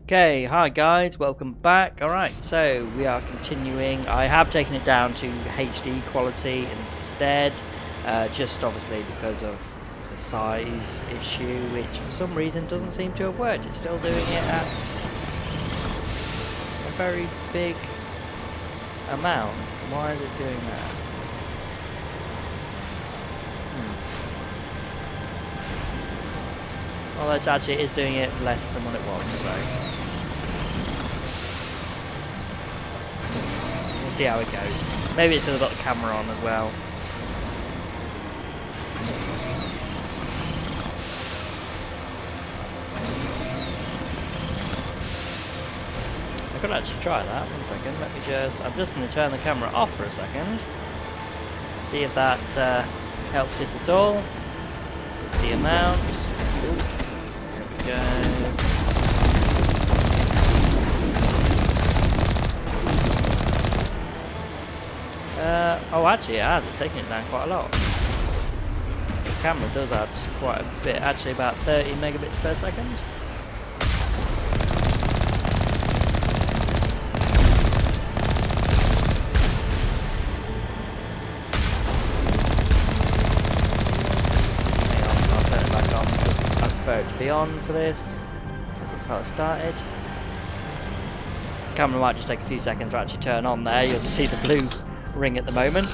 Okay, hi guys, welcome back. Alright, so we are continuing. I have taken it down to HD quality instead, just obviously because of the size issue, which for some reason doesn't seem to have worked. It's still doing it at a very big amount. Why is it doing that? Well, it actually is doing it less than what it was, so we'll see how it goes. Maybe it's because I've got the camera on as well. I could actually try that. 1 second. I'm just going to turn the camera off for a second. See if that helps it at all. The amount. Ooh. There we go. Oh, actually, it has. It's taking it down quite a lot. The camera does add quite a bit. Actually, about 30 megabits per second. To be on for this, because that's how it started. The camera might just take a few seconds to actually turn on there. You'll just see the blue ring at the moment.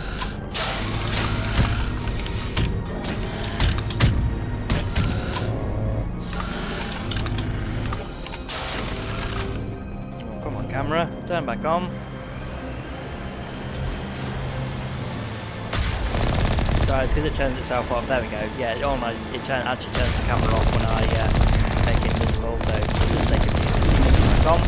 Oh, come on, camera, turn back on. So it's because it turns itself off. There we go. Yeah, it actually turns the camera off when I make it visible. So we'll just take a few back on.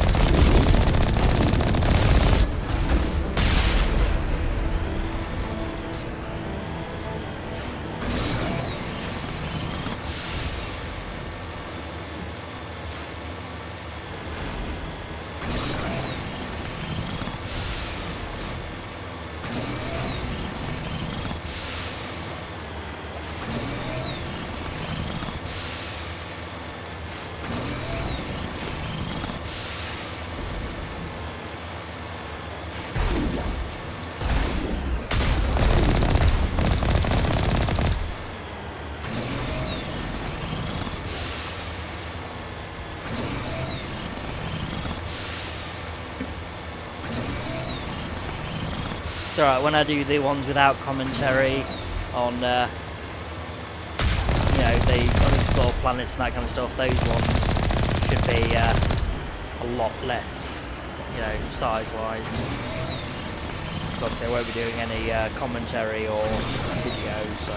It's alright, when I do the ones without commentary on, the unexplored planets and that kind of stuff, those ones should be a lot less, size-wise. Because obviously I won't be doing any commentary or videos, so...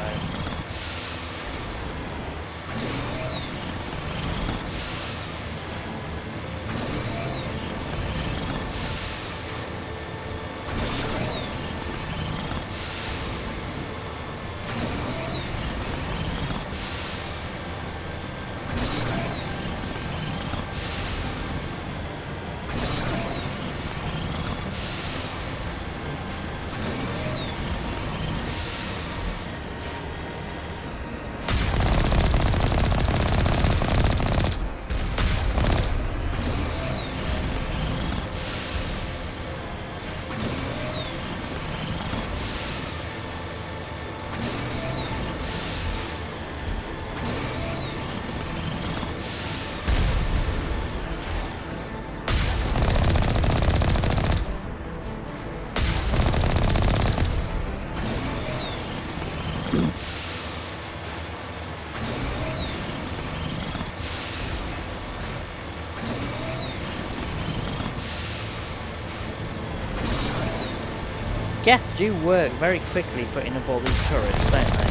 Geth do work very quickly putting up all these turrets, don't they?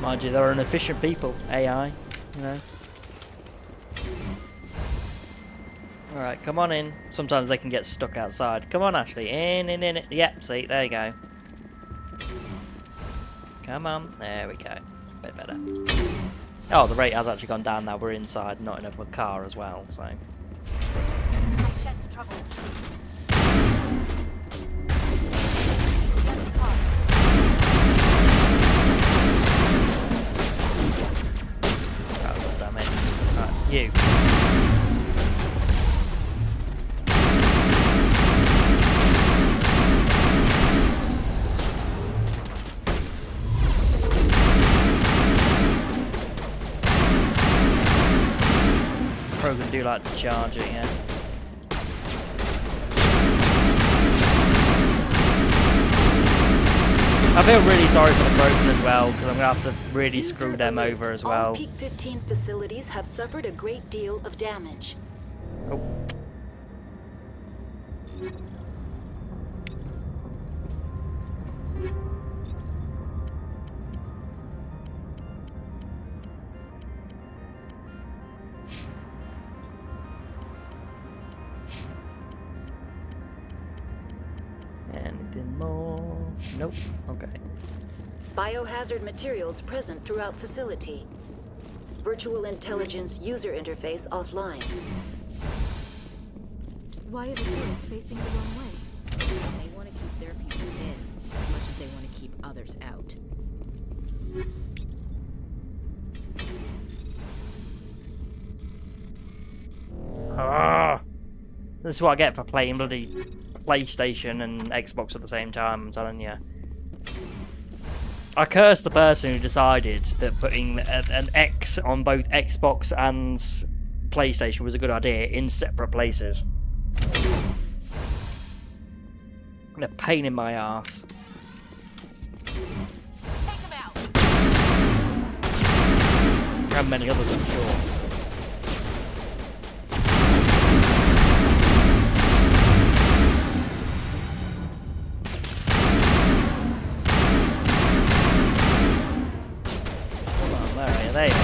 Mind you, they're an efficient people, AI, Alright, come on in. Sometimes they can get stuck outside. Come on, Ashley. In. Yep, see, there you go. Come on. There we go. A bit better. Oh, the rate has actually gone down now. We're inside, not in a car as well, so... I sense trouble. You. Krogan do like to charge it, yeah. I feel really sorry for the Krogan as well, because I'm going to have to really screw them over as well. All Peak 15 facilities have suffered a great deal of damage. Oh. Anything more? Nope. Okay. Biohazard materials present throughout facility. Virtual intelligence user interface offline. Why are the turrets facing the wrong way? They want to keep their people in as much as they want to keep others out. Ah, this is what I get for playing bloody PlayStation and Xbox at the same time, I'm telling you. I curse the person who decided that putting an X on both Xbox and PlayStation was a good idea in separate places. And a pain in my ass. Take them out. And many others, I'm sure. There you are.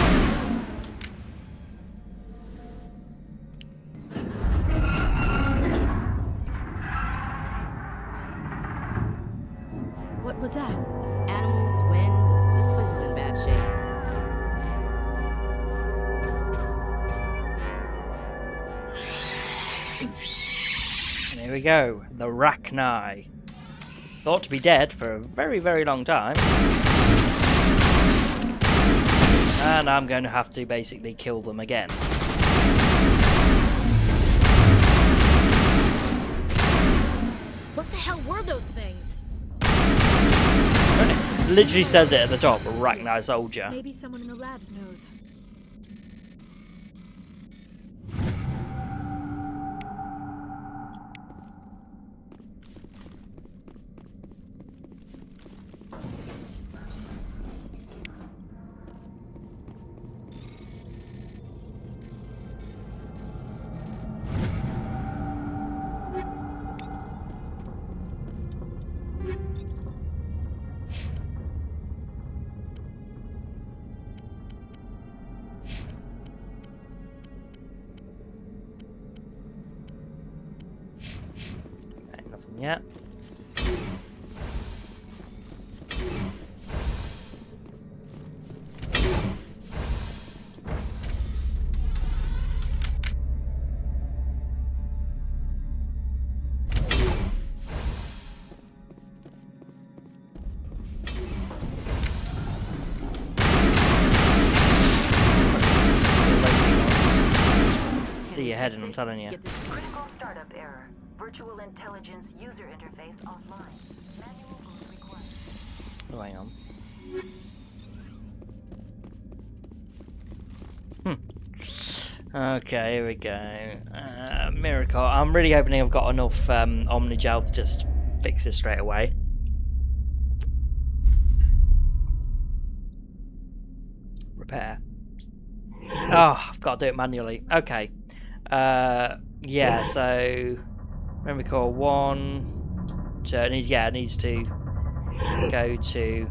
What was that? Animals, wind, this place is in bad shape. And here we go, the Rachni. Thought to be dead for a very, very long time. And I'm going to have to basically kill them again. What the hell were those things? Literally says it at the top, Rachni soldier. Maybe someone in the labs knows. Nothing yet. See your head and I'm telling you. Critical startup error. Virtual intelligence user interface offline. Manual boot required. Oh, hang on. Okay, here we go. Miracle. I'm really hoping I've got enough Omnigel to just fix this straight away. Repair. Oh, I've got to do it manually. Okay. Yeah, so Miracle 1. So it needs to go to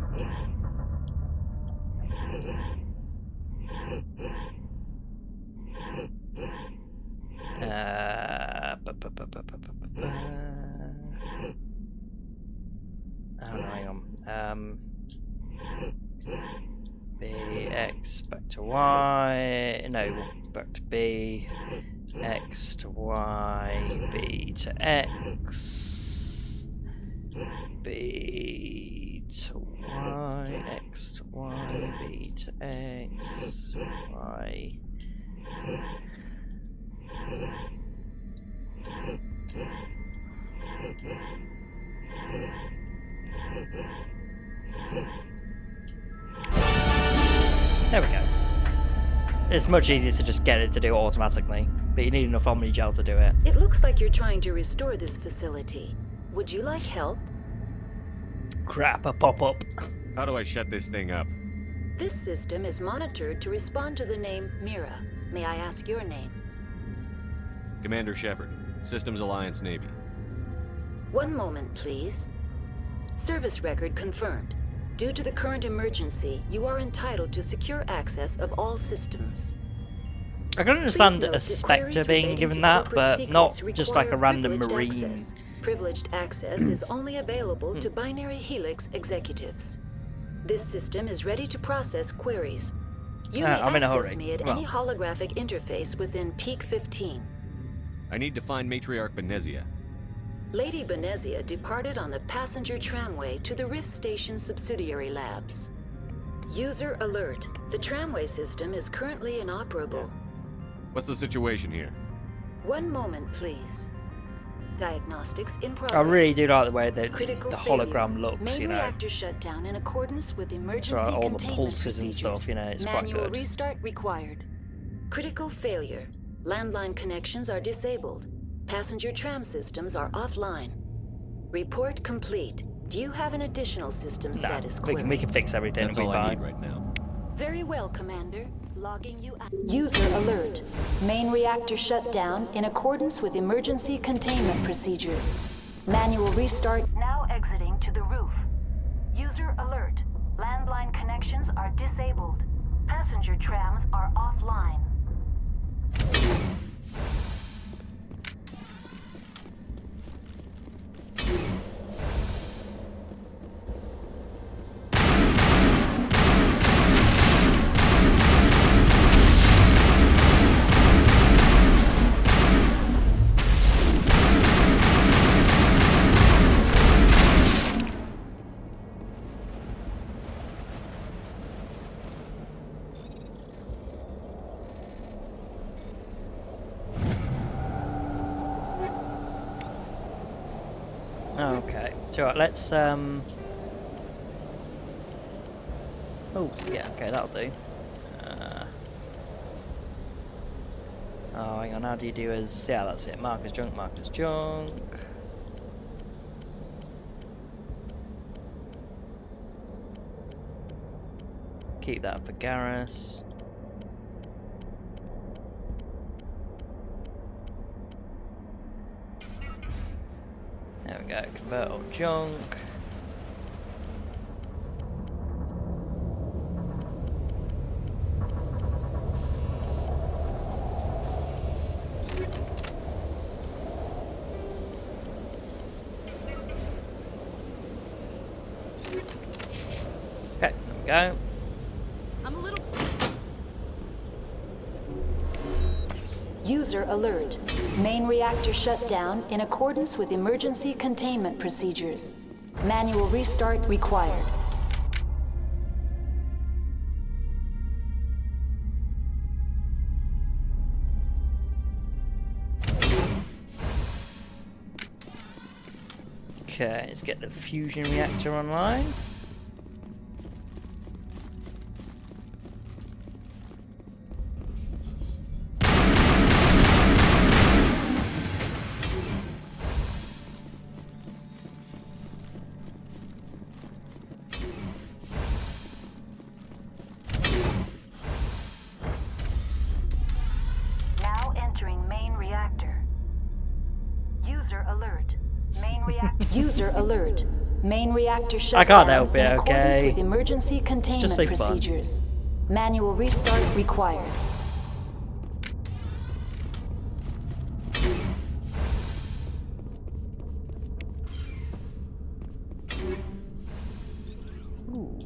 oh no, hang on. X back to Y. No, back to B. X to Y. B to X. B to Y. X to Y. B to X. Y. There we go. It's much easier to just get it to do it automatically, but you need enough Omni Gel to do it. It looks like you're trying to restore this facility. Would you like help? Crap, a pop-up. How do I shut this thing up? This system is monitored to respond to the name Mira. May I ask your name? Commander Shepard, Systems Alliance Navy. One moment, please. Service record confirmed. Due to the current emergency, you are entitled to secure access of all systems. I can understand Please note a that Spectre queries being relating given to that, corporate but not secrets just like a require random privileged marine. access. Privileged access is only available to Binary Helix executives. This system is ready to process queries. You may I'm in a access hurry. me at any holographic interface within Peak 15. I need to find Matriarch Benezia. Lady Benezia departed on the passenger tramway to the Rift Station subsidiary labs. User alert. The tramway system is currently inoperable. What's the situation here? One moment, please. Diagnostics in progress. I really do like the way that Critical the failure. hologram looks, Main you know. reactor shut down in accordance with emergency Right, all the containment pulses and procedures. stuff, you know, it's quite Manual good. restart required. Critical failure. Landline connections are disabled. Passenger tram systems are offline. Report complete. Do you have an additional system No, status we query? can fix everything. That's It'll all be I fine. need right now. Very well, Commander. Logging you out. User alert. Main reactor shut down in accordance with emergency containment procedures. Manual restart. Now exiting to the roof. User alert. Landline connections are disabled. Passenger trams are offline. Okay, so right, let's oh yeah, okay, that'll do. Oh, hang on, how do you do as... Yeah, that's it, mark as junk, mark as junk. Keep that for Garrus. There we go, convert all junk. Okay, there we go. I'm a little... User alert. Main reactor shut down in accordance with emergency containment procedures. Manual restart required. Okay, let's get the fusion reactor online. Now entering main reactor. User alert. Main reactor. User alert. Main reactor shut I can't down help it, in accordance okay? with emergency containment so fun. procedures. Manual restart required. Ooh.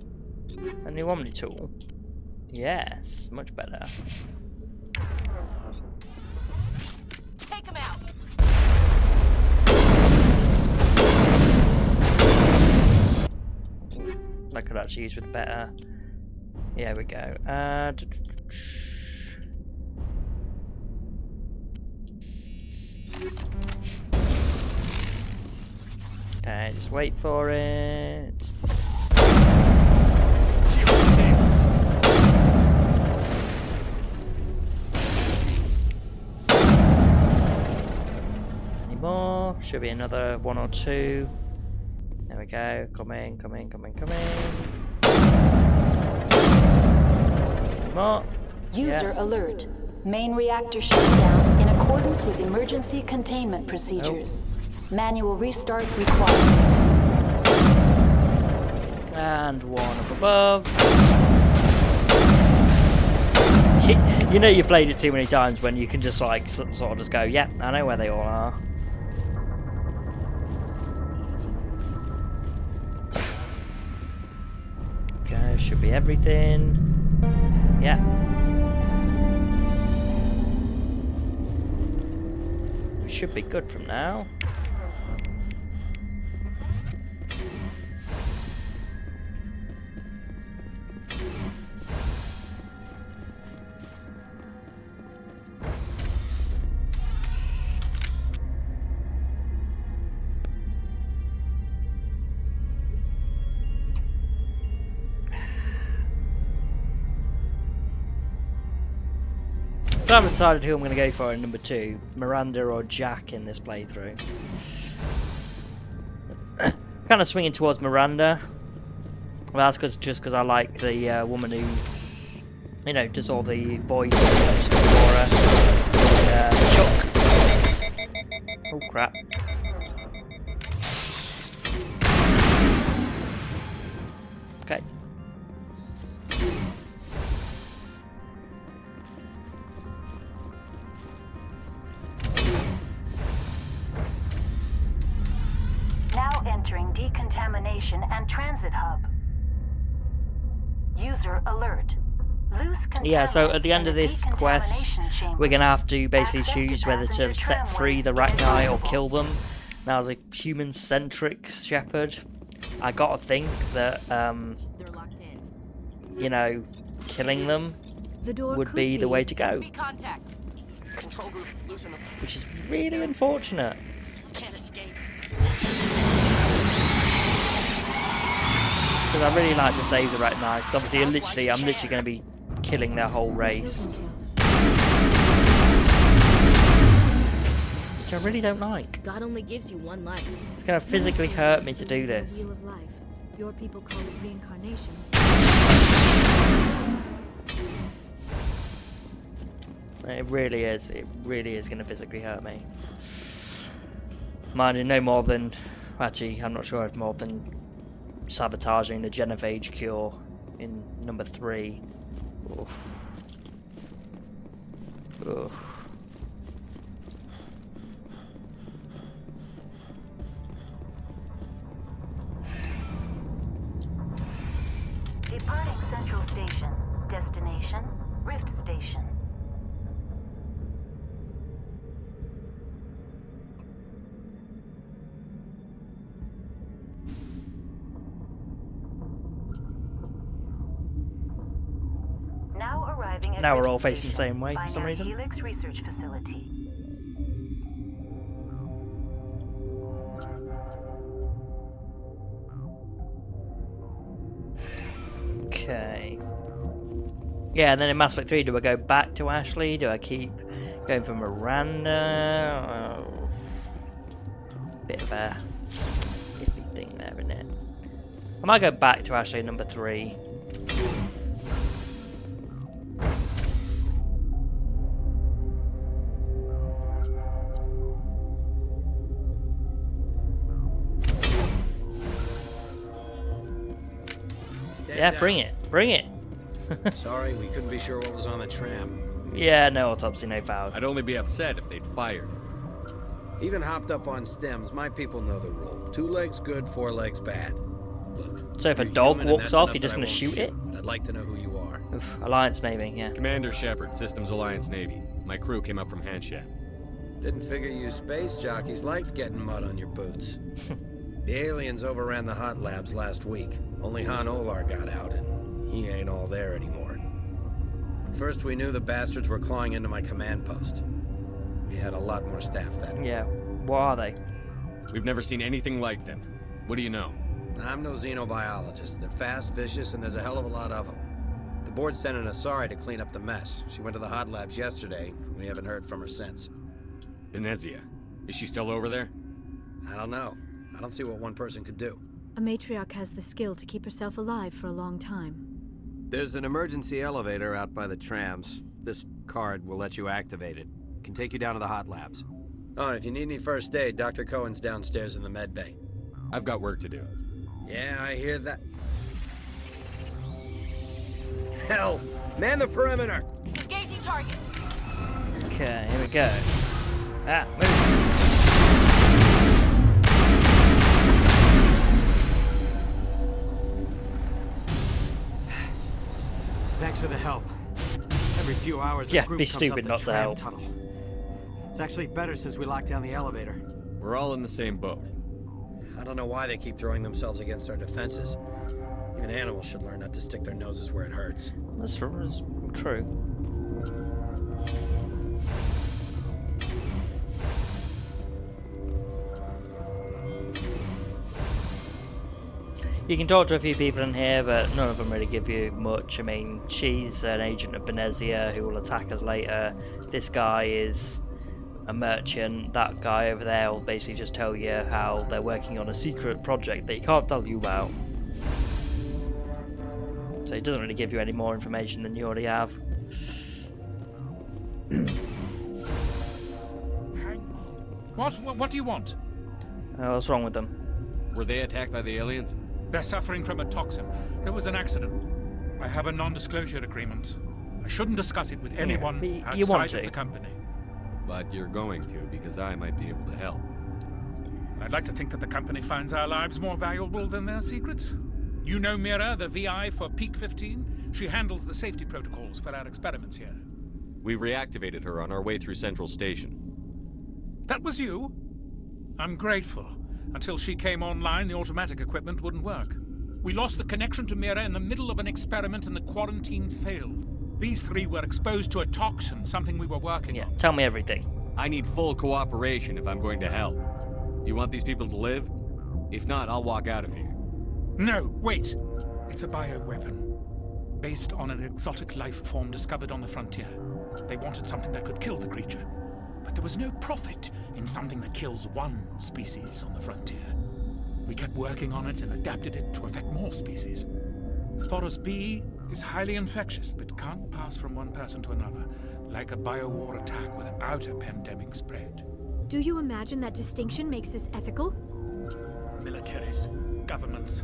A new Omni tool. Yes, much better. Take him out! I could actually use with better. Yeah, we go. Okay, just wait for it. Any more? Should be another one or two. There we go. Come in, come in, come in, come in. Any more? User Yeah. alert. Main reactor shut down in accordance with emergency containment procedures. Manual restart required. And one up above. You know you played it too many times when you can just like sort of just go, yeah, I know where they all are. Okay, should be everything. Yeah. We should be good from now. I haven't decided who I'm going to go for in number 2, Miranda or Jack in this playthrough. Kind of swinging towards Miranda. Well, that's just because I like the woman who, you know, does all the voice stuff for her. Chuck. Oh crap. Okay. Now entering decontamination and transit hub. User alert. Loose Yeah, so at the contaminants end of in the this quest, decontamination chamber. we're going to have to basically Access to choose whether to passenger set free the tramways Rachni or is kill them. Now, as a human-centric shepherd, I gotta think that, They're locked in. you know, killing them The door would could be the way to go. Contact. Control group, loosen the Which is really unfortunate. can't escape. Because I really like to save the Rachni, because obviously I'm literally going to be killing their whole race. himself. Which I really don't like. God only gives you one life. It's going to physically hurt me to do The this. wheel of life. Your people call it reincarnation. It really is going to physically hurt me. Mind you, no more than, actually I'm not sure if more than sabotaging the Genovage cure in number 3. Oof. Oof. Departing Central Station. Destination, Rift Station. Now arriving at Now we're Rift all facing the Station, same way for some Binary reason. Helix Research Facility. Okay. Yeah, and then in Mass Effect 3, do I go back to Ashley? Do I keep going for Miranda? Oh, bit of a iffy thing there, isn't it? I might go back to Ashley number 3. Yeah, bring it. Bring it. Sorry, we couldn't be sure what was on the tram. Yeah, no autopsy, no foul. I'd only be upset if they'd fired. Even hopped up on stems, my people know the rule. 2 legs good, 4 legs bad. Look. So if a you're dog human and walks that's off, enough you're just that I gonna won't shoot it? But I'd like to know who you are. Oof, Alliance Navy, yeah. Commander Shepard, Systems Alliance Navy. My crew came up from Handshap. Didn't figure you space jockeys liked getting mud on your boots. The aliens overran the hot labs last week. Only Han Olar got out, and he ain't all there anymore. First we knew the bastards were clawing into my command post. We had a lot more staff then. Yeah. What are they? We've never seen anything like them. What do you know? I'm no xenobiologist. They're fast, vicious, and there's a hell of a lot of them. The board sent an Asari to clean up the mess. She went to the hot labs yesterday. We haven't heard from her since. Venezia. Is she still over there? I don't know. I don't see what one person could do. A matriarch has the skill to keep herself alive for a long time. There's an emergency elevator out by the trams. This card will let you activate it. Can take you down to the hot labs. Oh, and if you need any first aid, Dr. Cohen's downstairs in the med bay. I've got work to do. Yeah, I hear that. Hell! Man the perimeter! Engaging target. Okay, here we go. Ah, move. Thanks for the help. Every few hours, Yeah, a group be comes stupid up the not to tram help. tunnel. It's actually better since we locked down the elevator. We're all in the same boat. I don't know why they keep throwing themselves against our defenses. Even animals should learn not to stick their noses where it hurts. That's true. You can talk to a few people in here, but none of them really give you much. I mean, she's an agent of Venezia who will attack us later. This guy is a merchant. That guy over there will basically just tell you how they're working on a secret project that he can't tell you about. So he doesn't really give you any more information than you already have. What do you want? What's wrong with them? Were they attacked by the aliens? They're suffering from a toxin. There was an accident. I have a non-disclosure agreement. I shouldn't discuss it with anyone but you want outside of to. the company. But you're going to, because I might be able to help. I'd like to think that the company finds our lives more valuable than their secrets. You know Mira, the VI for Peak 15? She handles the safety protocols for our experiments here. We reactivated her on our way through Central Station. That was you? I'm grateful. Until she came online, the automatic equipment wouldn't work. We lost the connection to Mira in the middle of an experiment and the quarantine failed. These three were exposed to a toxin, something we were working on. Tell me everything. I need full cooperation if I'm going to help. Do you want these people to live? If not, I'll walk out of here. No, wait. It's a bioweapon. Based on an exotic life form discovered on the frontier. They wanted something that could kill the creature. But there was no profit in something that kills one species on the frontier. We kept working on it and adapted it to affect more species. Thoros B is highly infectious, but can't pass from one person to another, like a biowar attack without a pandemic spread. Do you imagine that distinction makes this ethical? Militaries, governments,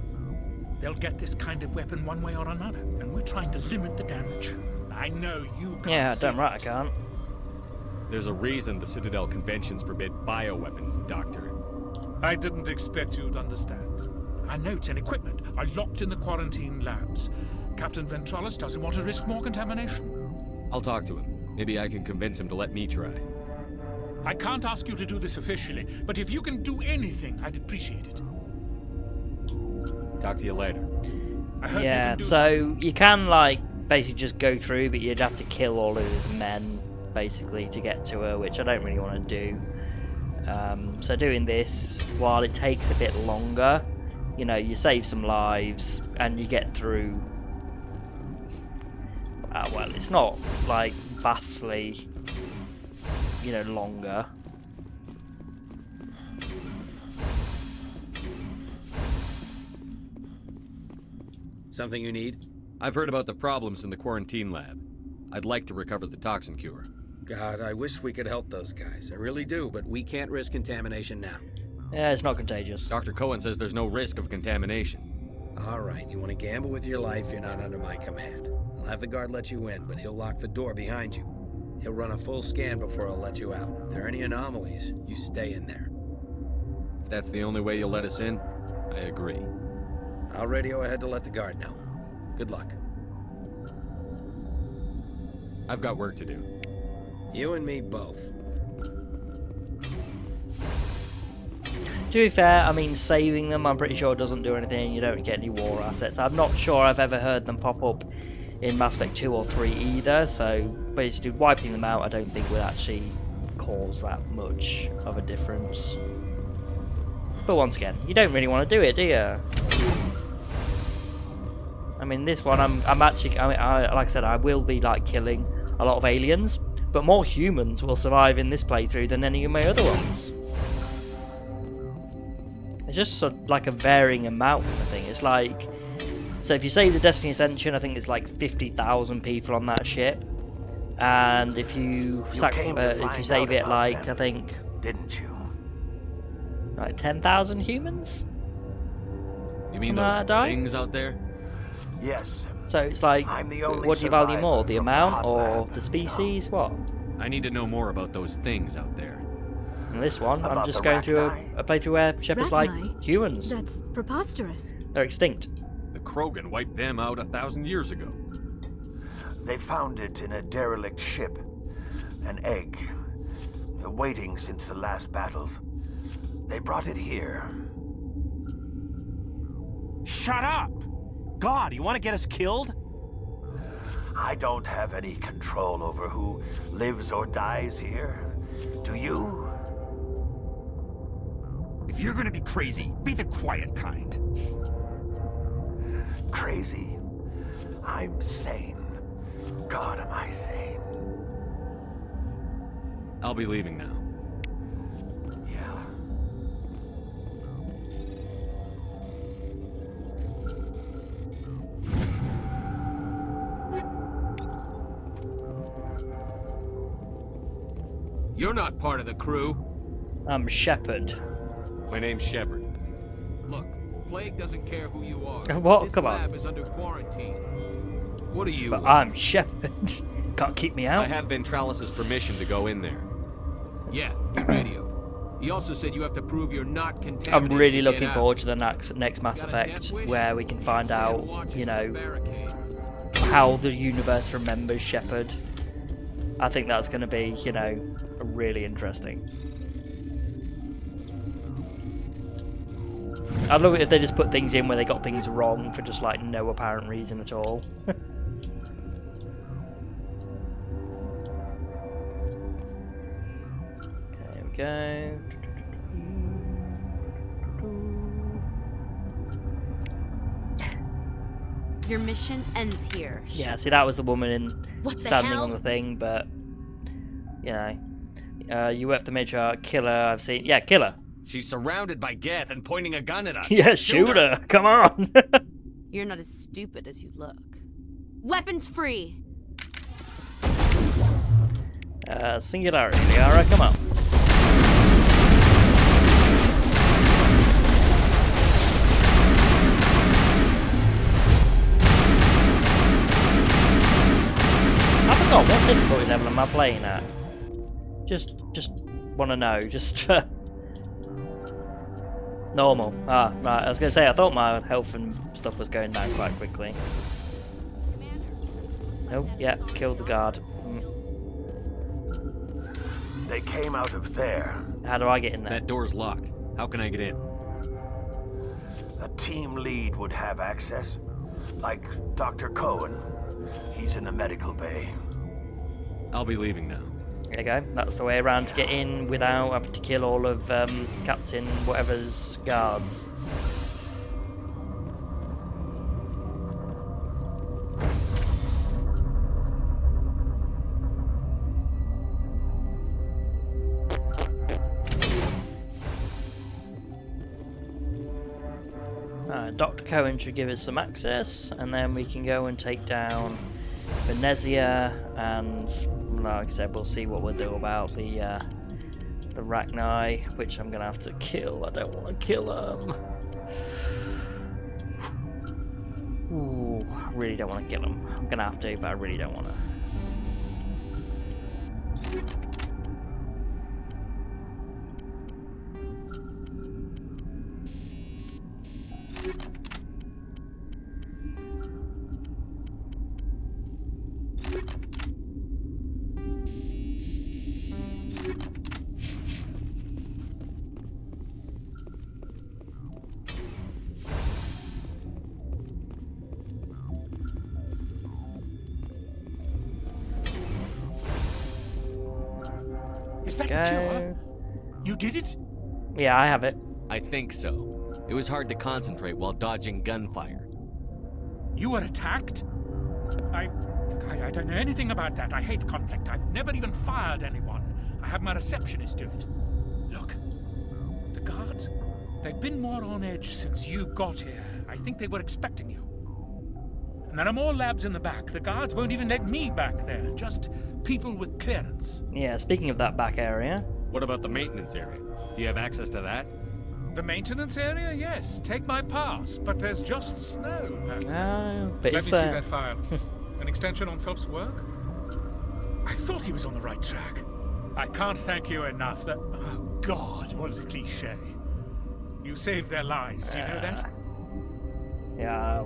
they'll get this kind of weapon one way or another, and we're trying to limit the damage. I know you can't. Yeah, see damn right I it. can't. There's a reason the Citadel conventions forbid bioweapons, Doctor. I didn't expect you'd understand. Our notes and equipment are locked in the quarantine labs. Captain Ventralis doesn't want to risk more contamination. I'll talk to him. Maybe I can convince him to let me try. I can't ask you to do this officially, but if you can do anything, I'd appreciate it. Talk to you later. I hope Yeah, you can do so you can like basically just go through, but you'd have to kill all of his men basically to get to her, which I don't really want to do. So doing this, while it takes a bit longer, you know, you save some lives and you get through. Well, it's not like vastly, you know, longer. Something you need? I've heard about the problems in the quarantine lab. I'd like to recover the toxin cure. God, I wish we could help those guys. I really do, but we can't risk contamination now. Yeah, it's not contagious. Dr. Cohen says there's no risk of contamination. All right, you want to gamble with your life, you're not under my command. I'll have the guard let you in, but he'll lock the door behind you. He'll run a full scan before he'll let you out. If there are any anomalies, you stay in there. If that's the only way you'll let us in, I agree. I'll radio ahead to let the guard know. Good luck. I've got work to do. You and me both. To be fair, I mean, saving them, I'm pretty sure doesn't do anything. You don't get any war assets. I'm not sure I've ever heard them pop up in Mass Effect 2 or 3 either, so basically wiping them out I don't think would actually cause that much of a difference. But once again, you don't really want to do it, do you? I mean, this one, I'm actually, like I said, I will be like killing a lot of aliens, but more humans will survive in this playthrough than any of my other ones. It's just like a varying amount kind of thing. It's like, so if you save the Destiny Ascension, I think it's like 50,000 people on that ship, and if you save it, like I think, didn't you? Like 10,000 humans. You mean those things out there? Yes. So it's like, what do you value more, the amount or the species? What? I need to know more about those things out there. And this one, I'm About just the going through Rachni? a playthrough where Shepard's like Rachni? humans. That's preposterous. They're extinct. The Krogan wiped them out 1,000 years ago. They found it in a derelict ship. An egg. Waiting since the last battles. They brought it here. Shut up! God, you want to get us killed? I don't have any control over who lives or dies here. Do you? If you're gonna be crazy, be the quiet kind. Crazy? I'm sane. God, am I sane? I'll be leaving now. Yeah. You're not part of the crew. I'm Shepard. My name's Shepard. Look, Plague doesn't care who you are. What? This Come on. lab is under quarantine. What are you? But I'm Shepard. Can't keep me out. I have Ventralis's permission to go in there. Yeah, you radio. He also said you have to prove you're not contaminated. I'm really to get looking out. forward to the next Mass Got a Effect, death wish? where we can find Stand out, watch you as the know, barricade. how the universe remembers Shepard. I think that's going to be, you know, really interesting. I'd love it if they just put things in where they got things wrong for just like no apparent reason at all. There we go. Your mission ends here. Yeah, see, that was the woman in What the standing hell? on the thing, but you know, you have to make sure killer. I've seen, yeah, killer. She's surrounded by Geth and pointing a gun at us. Yeah, shoot her. Come on. You're not as stupid as you look. Weapons free. Singularity, Liara, come on. I forgot, what difficulty level am I playing at? Just want to know, just normal. Ah, right, I was going to say, I thought my health and stuff was going down quite quickly. Nope, yeah, killed the guard. They came out of there. How do I get in there? That door's locked. How can I get in? A team lead would have access. Like Dr. Cohen. He's in the medical bay. I'll be leaving now. There you go, that's the way around to get in without having to kill all of Captain whatever's guards. Dr. Cohen should give us some access, and then we can go and take down Venezia, and like I said, we'll see what we'll do about the Rachni, which I'm gonna have to kill. I don't want to kill him. Ooh, I really don't want to kill him. I'm gonna have to, but I really don't want to. Is that the Go. cure? You did it? Yeah, I have it. I think so. It was hard to concentrate while dodging gunfire. You were attacked? I don't know anything about that. I hate conflict. I've never even fired anyone. I have my receptionist do it. Look, the guards, they've been more on edge since you got here. I think they were expecting you. And there are more labs in the back. The guards won't even let me back there. Just people with clearance. Yeah, speaking of that back area. What about the maintenance area? Do you have access to that? The maintenance area? Yes. Take my pass. But there's just snow back there. Oh, but Let is me see there? that file. An extension on Phelps' work? I thought he was on the right track. I can't thank you enough. That... Oh, God, what a cliche. You saved their lives. Do you know that? Yeah,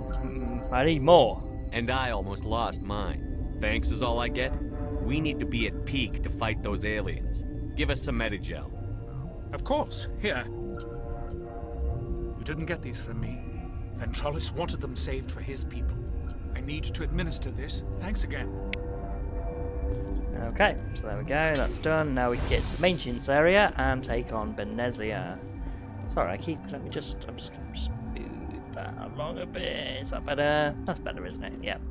I need more. And I almost lost mine. Thanks is all I get? We need to be at peak to fight those aliens. Give us some Medigel. Of course. Here. You didn't get these from me. Ventrollis wanted them saved for his people. I need to administer this. Thanks again. Okay, so there we go, that's done. Now we can get to the maintenance area and take on Benezia. Sorry, I'm just gonna move that along a bit. Is that better? That's better, isn't it? Yep.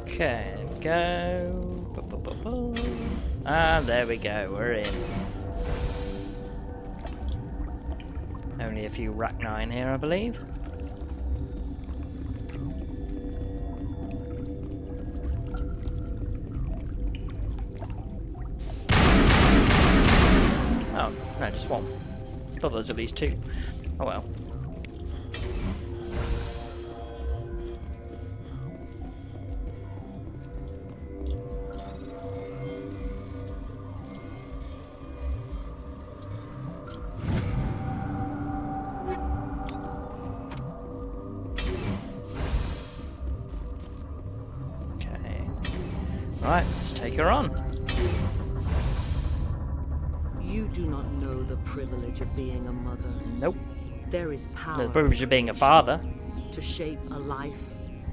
Okay, there we go. And there we go, we're in. Only a few Rachni in here, I believe. Oh, no, just one. I thought there was at least two. Oh well. Right, let's take her on. You do not know the privilege of being a mother. Nope. There is power. The privilege of being a father. To shape a life,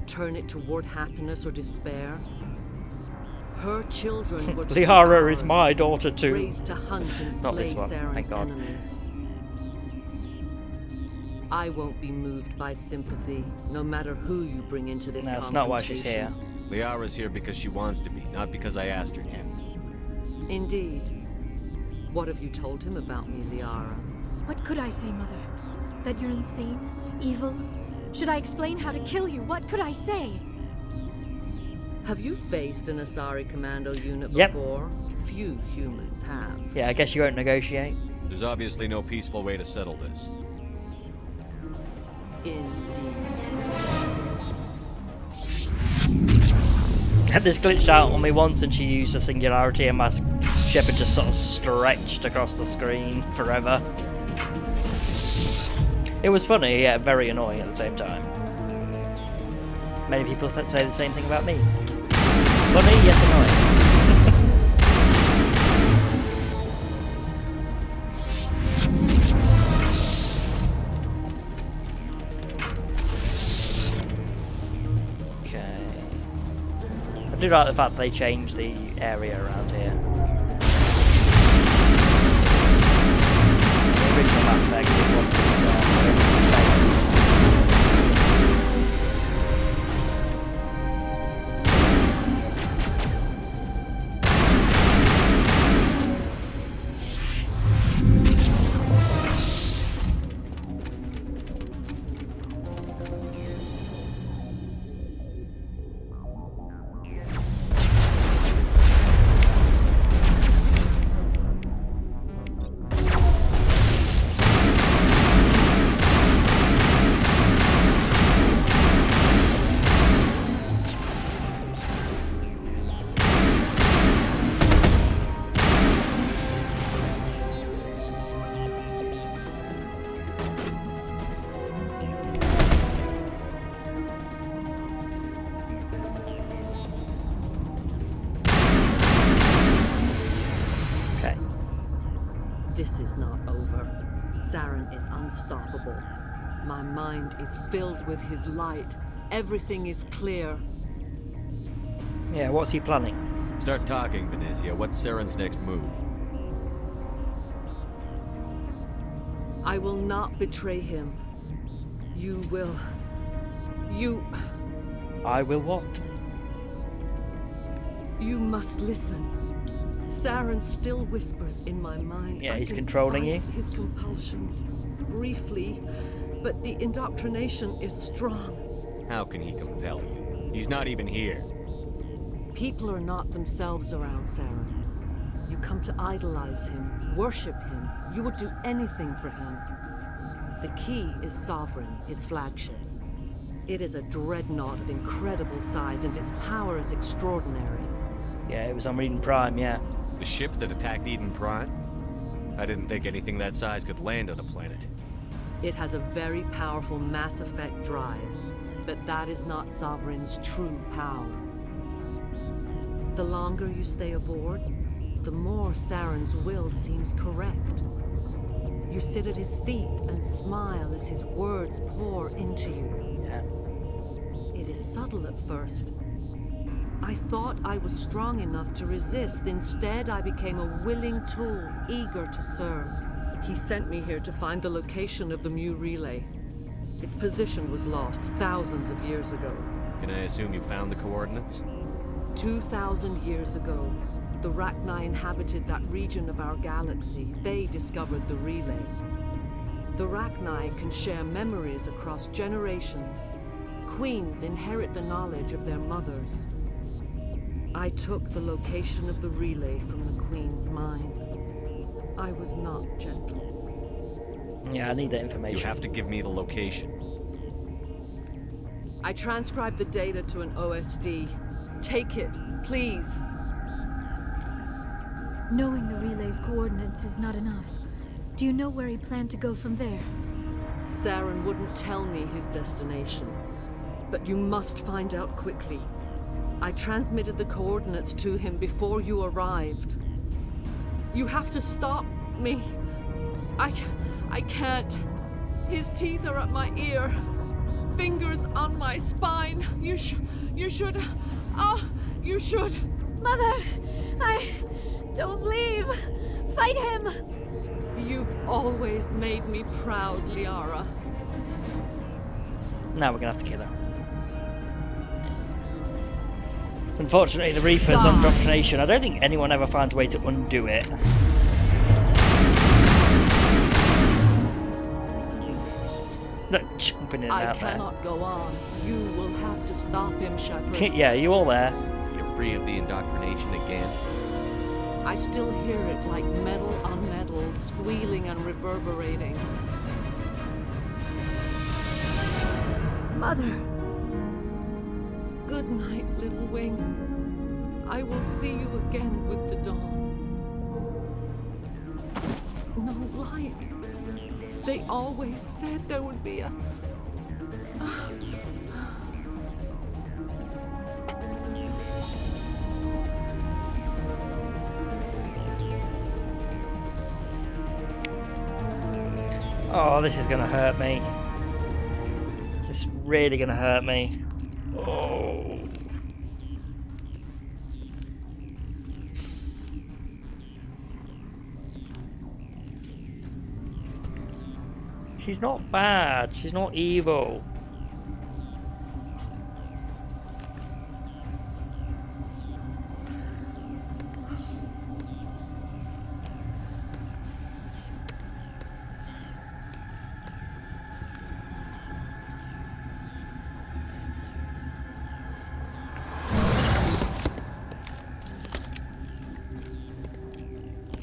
turn it toward happiness or despair. Her children were to be Liara ours, is my daughter too. raised to hunt and Not slay this one, thank Saren's God. enemies. I won't be moved by sympathy, no matter who you bring into this That's not why she's here. Liara's here because she wants to be, not because I asked her to. Indeed. What have you told him about me, Liara? What could I say, Mother? That you're insane? Evil? Should I explain how to kill you? What could I say? Have you faced an Asari commando unit Yep. before? Few humans have. Yeah, I guess you won't negotiate. There's obviously no peaceful way to settle this. Indeed. Had this glitched out on me once and she used a singularity and my shepherd just sort of stretched across the screen forever. It was funny, yet very annoying at the same time. Many people say the same thing about me. Funny, yet annoying. I do like the fact that they changed the area around here. The original Mass Effect did want this space. This is not over. Saren is unstoppable. My mind is filled with his light. Everything is clear. Yeah, what's he planning? Start talking, Venezia. What's Saren's next move? I will not betray him. You will. You. I will what? You must listen. Saren still whispers in my mind. Yeah, I he's can controlling you. fight his compulsions, briefly, but the indoctrination is strong. How can he compel you? He's not even here. People are not themselves around Saren. You come to idolize him, worship him. You would do anything for him. The key is Sovereign, his flagship. It is a dreadnought of incredible size, and its power is extraordinary. Yeah, it was on Eden Prime, yeah. The ship that attacked Eden Prime? I didn't think anything that size could land on a planet. It has a very powerful Mass Effect drive, but that is not Sovereign's true power. The longer you stay aboard, the more Saren's will seems correct. You sit at his feet and smile as his words pour into you. Yeah. It is subtle at first. I thought I was strong enough to resist. Instead, I became a willing tool, eager to serve. He sent me here to find the location of the Mu relay. Its position was lost thousands of years ago. Can I assume you found the coordinates? 2,000 years ago, the Rachni inhabited that region of our galaxy. They discovered the relay. The Rachni can share memories across generations. Queens inherit the knowledge of their mothers. I took the location of the relay from the Queen's mind. I was not gentle. Yeah, I need that information. You have to give me the location. I transcribed the data to an OSD. Take it, please. Knowing the relay's coordinates is not enough. Do you know where he planned to go from there? Saren wouldn't tell me his destination, but you must find out quickly. I transmitted the coordinates to him before you arrived. You have to stop me. I can't. His teeth are at my ear. Fingers on my spine. You should. Oh, you should. Mother! Don't leave! Fight him! You've always made me proud, Liara. Now we're gonna have to kill her. Unfortunately, the Reaper's indoctrination, I don't think anyone ever finds a way to undo it. Not jumping in and out there. I cannot go on. You will have to stop him, Shepard. Yeah, you all there? You're free of the indoctrination again? I still hear it like metal on metal, squealing and reverberating. Mother! Good night, little wing. I will see you again with the dawn. No light. They always said there would be a... Oh, this is gonna hurt me. This is really gonna hurt me. Oh. She's not bad. She's not evil.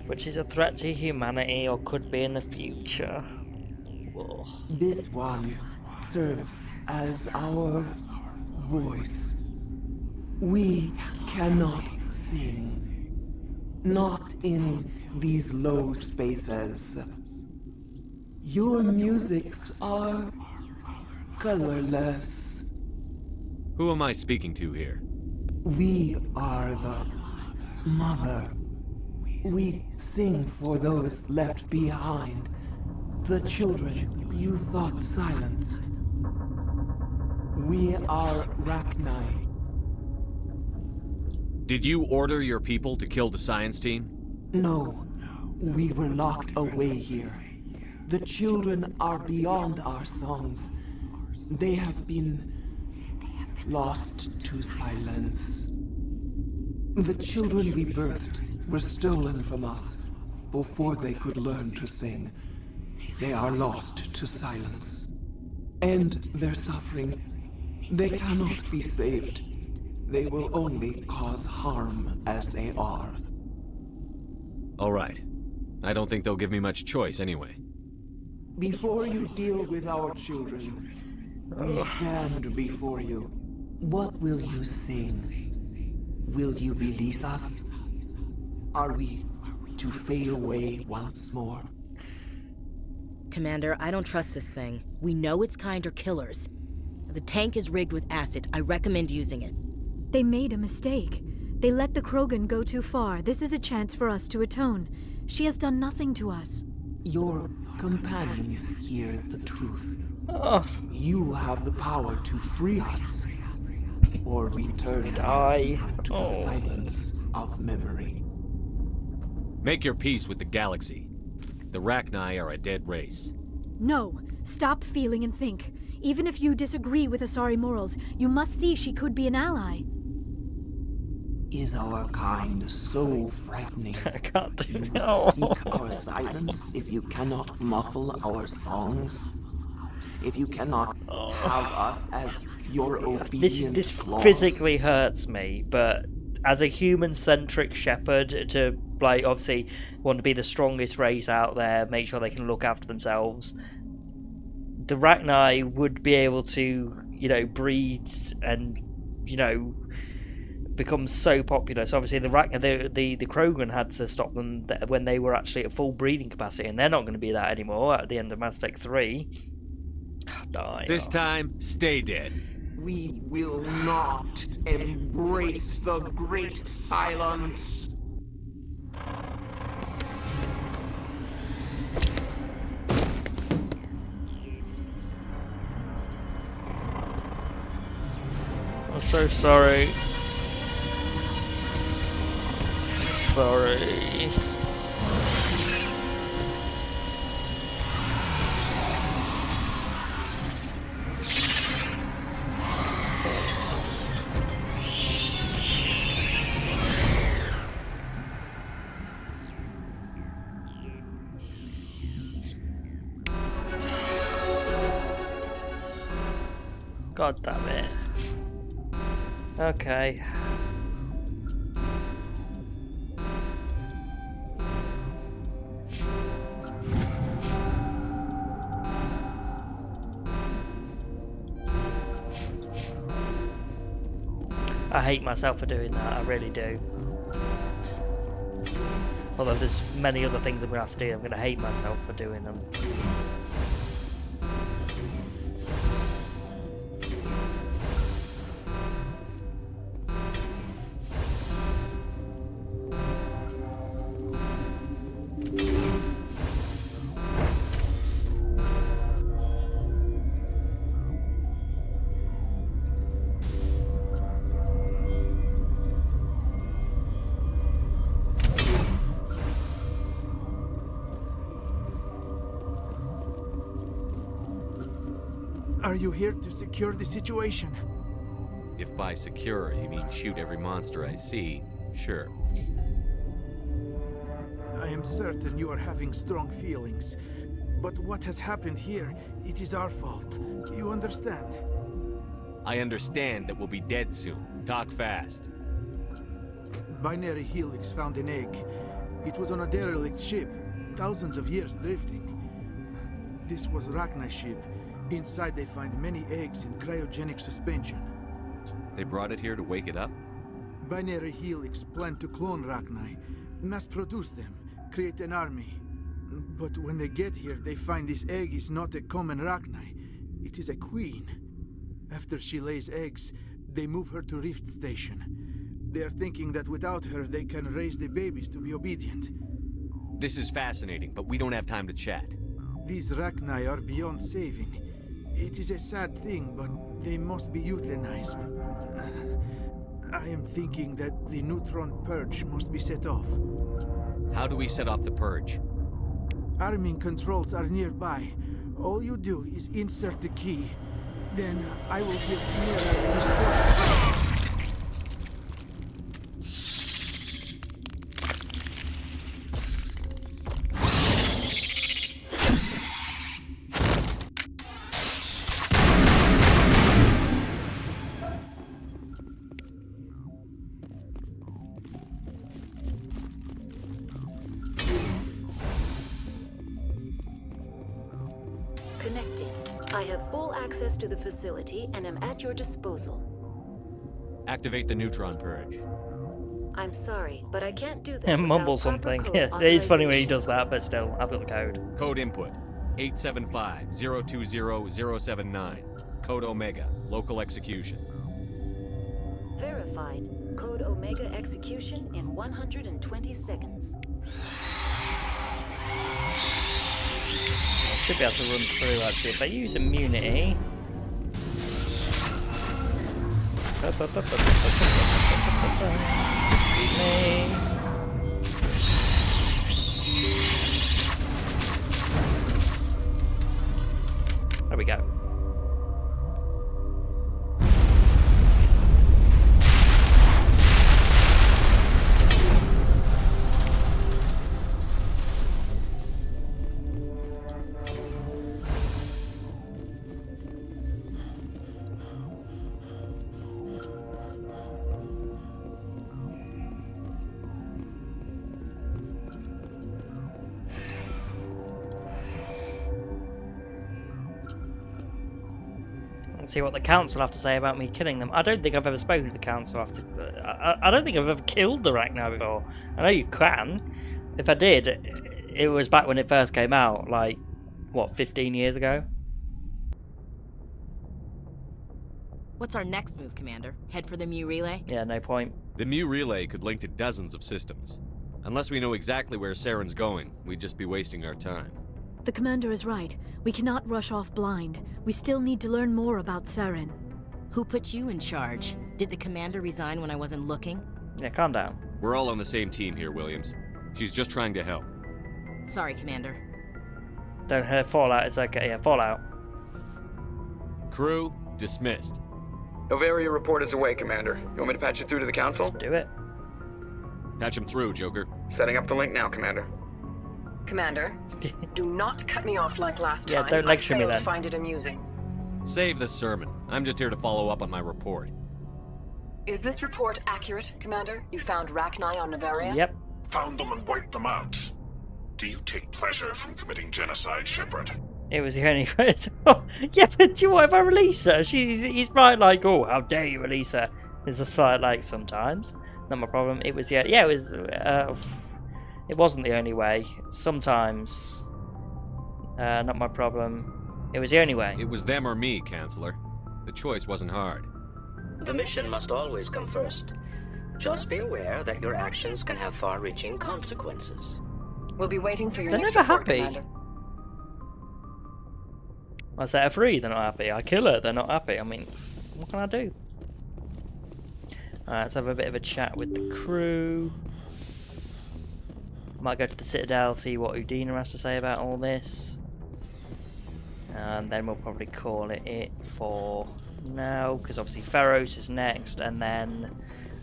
Which is a threat to humanity or could be in the future. Whoa. This one serves as our voice. We cannot sing. Not in these low spaces. Your musics are colorless. Who am I speaking to here? We are the Mother. We sing for those left behind. The children you thought silenced. We are Rachni. Did you order your people to kill the science team? No, we were locked away here. The children are beyond our songs. They have been lost to silence. The children we birthed were stolen from us before they could learn to sing. They are lost to silence. And their suffering, they cannot be saved. They will only cause harm as they are. All right. I don't think they'll give me much choice anyway. Before you deal with our children, we stand before you. What will you sing? Will you release us? Are we to fade away once more? Commander, I don't trust this thing. We know its kind are killers. The tank is rigged with acid. I recommend using it. They made a mistake. They let the Krogan go too far. This is a chance for us to atone. She has done nothing to us. Your companions hear the truth. Oh. You have the power to free us, or return Die. to the silence of memory. Make your peace with the galaxy. The Rachni are a dead race. No. Stop feeling and think. Even if you disagree with Asari morals, you must see she could be an ally. Is our kind so frightening? I can't do You that. seek our silence if you cannot muffle our songs? If you cannot have us as your obedient This claws? physically hurts me, but as a human-centric shepherd, to like obviously want to be the strongest race out there, make sure they can look after themselves, the Rachni would be able to, breed and, become so popular. So obviously the Krogan had to stop them when they were actually at full breeding capacity, and they're not going to be that anymore at the end of Mass Effect 3. Die. This time, stay dead. We will not embrace the great silence. I'm so sorry. Sorry. God damn it. Okay. I hate myself for doing that, I really do. Although there's many other things I'm going to have to do, I'm going to hate myself for doing them. Are you here to secure the situation? If by secure you mean shoot every monster I see, sure. I am certain you are having strong feelings. But what has happened here, it is our fault. You understand? I understand that we'll be dead soon. Talk fast. Binary Helix found an egg. It was on a derelict ship, thousands of years drifting. This was Rachni's ship. Inside they find many eggs in cryogenic suspension. They brought it here to wake it up? Binary Helix planned to clone Rachni, mass-produce them, create an army. But when they get here, they find this egg is not a common Rachni. It is a queen. After she lays eggs, they move her to Rift Station. They're thinking that without her, they can raise the babies to be obedient. This is fascinating, but we don't have time to chat. These Rachni are beyond saving. It is a sad thing, but they must be euthanized. I am thinking that the neutron purge must be set off. How do we set off the purge? Arming controls are nearby. All you do is insert the key. Then I will give Mira the start. Connecting. I have full access to the facility and am at your disposal. Activate the neutron purge. I'm sorry, but I can't do that. Mumble without something. proper Yeah, code it is funny when he authorization. does that, but still, I've got the code. Code input 875-020-079. Code Omega. Local execution. Verified. Code Omega execution in 120 seconds. I should be able to run through actually if I use immunity. Excuse me. There we go. See what the council have to say about me killing them. I don't think I've ever spoken to the council after. I don't think I've ever killed the Rachni before. I know you can. If I did, it was back when it first came out, like what, 15 years ago. What's our next move, Commander? Head for the Mu relay? Yeah, no point. The Mu relay could link to dozens of systems. Unless we know exactly where Saren's going, we'd just be wasting our time. The commander is right. We cannot rush off blind. We still need to learn more about Saren. Who put you in charge? Did the commander resign when I wasn't looking? Yeah, calm down. We're all on the same team here, Williams. She's just trying to help. Sorry, Commander. Don't hurt Fallout, it's okay. Yeah, Fallout. Crew, dismissed. Novaria report is away, Commander. You want me to patch you through to the Council? Let's do it. Patch him through, Joker. Setting up the link now, Commander. Commander, do not cut me off like last Yeah, time. don't lecture me I failed then. to find it amusing. Save the sermon. I'm just here to follow up on my report. Is this report accurate, Commander? You found Rachni on Novaria? Yep. Found them and wiped them out. Do you take pleasure from committing genocide, Shepard? It was the only. Yeah, but do you know what? If I release her, he's right. Like, oh, how dare you release her? There's a slight like sometimes. Not my problem. It was yeah. It was. It wasn't the only way. Sometimes. Not my problem. It was the only way. It was them or me, Chancellor. The choice wasn't hard. The mission must always come first. Just be aware that your actions can have far-reaching consequences. We'll be waiting for your They're next never report, happy. Commander. I set her free, they're not happy. I kill her, they're not happy. I mean, what can I do? Alright, let's have a bit of a chat with the crew. Might go to the Citadel, see what Udina has to say about all this. And then we'll probably call it for now, because obviously Pharos is next, and then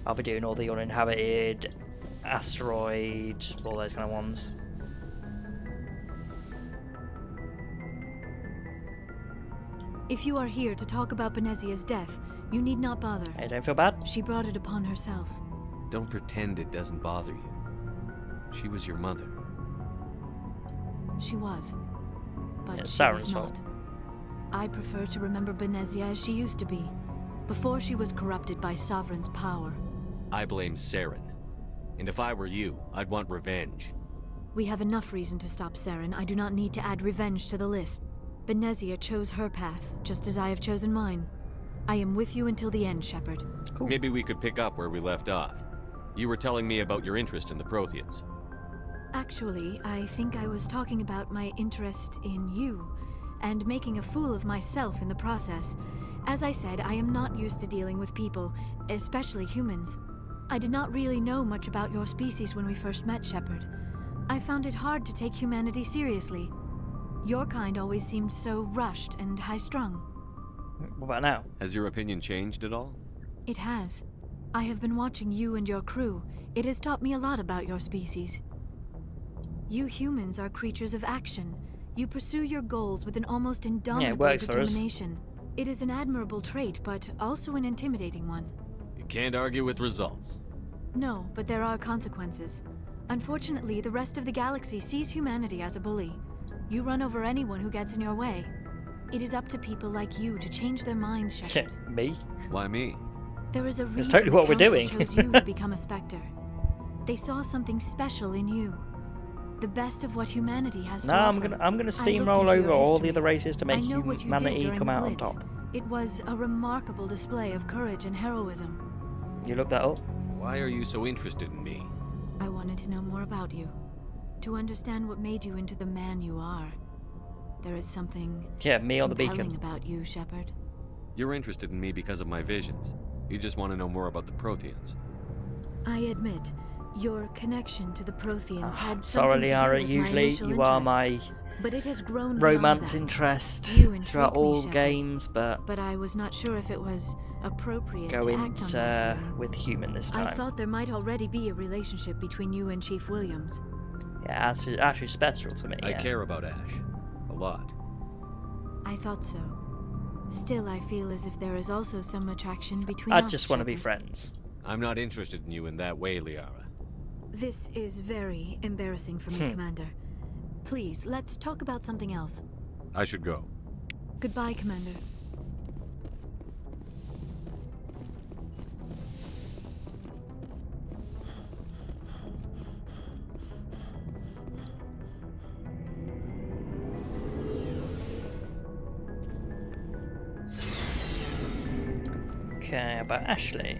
I'll be doing all the uninhabited, asteroid, all those kind of ones. If you are here to talk about Benezia's death, you need not bother. Hey, don't feel bad? She brought it upon herself. Don't pretend it doesn't bother you. She was your mother. She was. But It's she Saren's was not. I prefer to remember Benezia as she used to be, before she was corrupted by Sovereign's power. I blame Saren. And if I were you, I'd want revenge. We have enough reason to stop Saren. I do not need to add revenge to the list. Benezia chose her path, just as I have chosen mine. I am with you until the end, Shepard. Cool. Maybe we could pick up where we left off. You were telling me about your interest in the Protheans. Actually, I think I was talking about my interest in you, and making a fool of myself in the process. As I said, I am not used to dealing with people, especially humans. I did not really know much about your species when we first met, Shepard. I found it hard to take humanity seriously. Your kind always seemed so rushed and high-strung. What about now? Has your opinion changed at all? It has. I have been watching you and your crew. It has taught me a lot about your species. You humans are creatures of action. You pursue your goals with an almost indomitable determination. It is an admirable trait, but also an intimidating one. You can't argue with results. No, but there are consequences. Unfortunately, the rest of the galaxy sees humanity as a bully. You run over anyone who gets in your way. It is up to people like you to change their minds, Shepard. Me? Why me? There is a reason That's totally what we're doing. chose you to become a Spectre. They saw something special in you. The best of what humanity has to offer. I'm gonna steamroll over all the other races to make humanity come out on top. It was a remarkable display of courage and heroism. You look that up? Why are you so interested in me? I wanted to know more about you. To understand what made you into the man you are. There is something me on the beacon about you, Shepard. You're interested in me because of my visions. You just want to know more about the Protheans. I admit, your connection to the Protheans had sorry, something to Liara, do with usually my you are my but it has grown romance interest throughout all games, but I was not sure if it was appropriate go to act on with human this time. I thought there might already be a relationship between you and Chief Williams. Yeah, Ash is special to me. I care about Ash. A lot. I thought so. Still, I feel as if there is also some attraction between I us, just want to be Shepard. friends. I'm not interested in you in that way, Liara. This is very embarrassing for me, Commander. Please, let's talk about something else. I should go. Goodbye, Commander. Okay, about Ashley.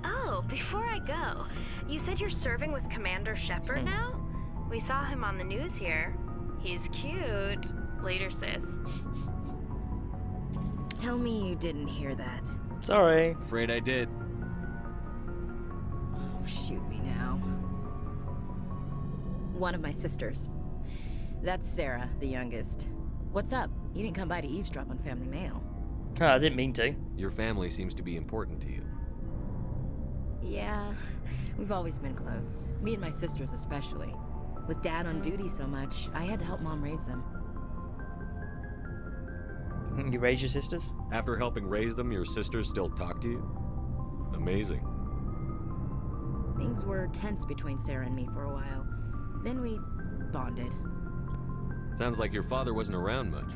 Oh, before I go, you said you're serving with Commander Shepard now? We saw him on the news here. He's cute. Later, sis. Tell me you didn't hear that. Sorry. Afraid I did. Oh, shoot me now. One of my sisters. That's Sarah, the youngest. What's up? You didn't come by to eavesdrop on Family Mail. Oh, I didn't mean to. Your family seems to be important to you. Yeah, we've always been close. Me and my sisters especially. With Dad on duty so much, I had to help Mom raise them. You raise your sisters? After helping raise them, your sisters still talk to you? Amazing. Things were tense between Sarah and me for a while. Then we bonded. Sounds like your father wasn't around much.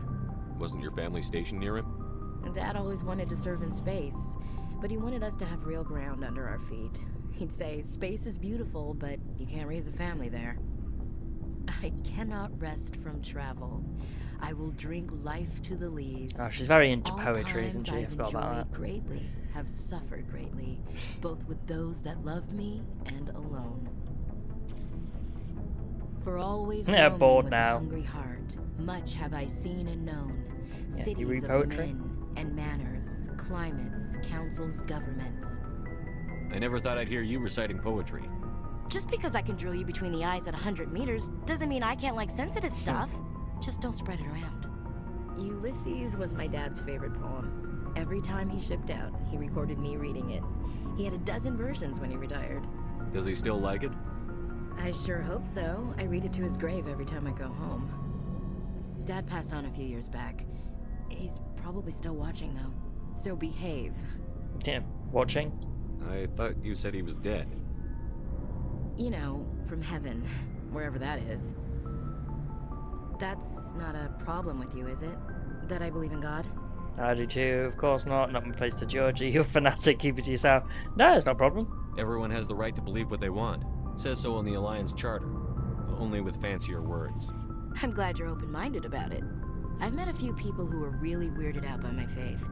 Wasn't your family stationed near him? Dad always wanted to serve in space, but he wanted us to have real ground under our feet. He'd say, space is beautiful, but you can't raise a family there. I cannot rest from travel. I will drink life to the lees. Oh, she's very into All poetry, isn't she? I I've forgot about enjoyed that. greatly, have suffered greatly, both with those that loved me and alone. For always roaming bored with now. a hungry heart, much have I seen and known. Yeah, Cities you read of poetry? men and manners, climates, councils, governments. I never thought I'd hear you reciting poetry. Just because I can drill you between the eyes at 100 meters doesn't mean I can't like sensitive stuff. Just don't spread it around. Ulysses was my dad's favorite poem. Every time he shipped out, he recorded me reading it. He had a dozen versions when he retired. Does he still like it? I sure hope so. I read it to his grave every time I go home. Dad passed on a few years back. He's probably still watching, though. So behave. Yeah, watching? I thought you said he was dead. You know, from heaven, wherever that is. That's not a problem with you, is it? That I believe in God? I do too, of course not. Not my place to judge. You're a fanatic, keep it to yourself. No, it's no problem. Everyone has the right to believe what they want. Says so in the Alliance Charter. Only with fancier words. I'm glad you're open-minded about it. I've met a few people who are really weirded out by my faith.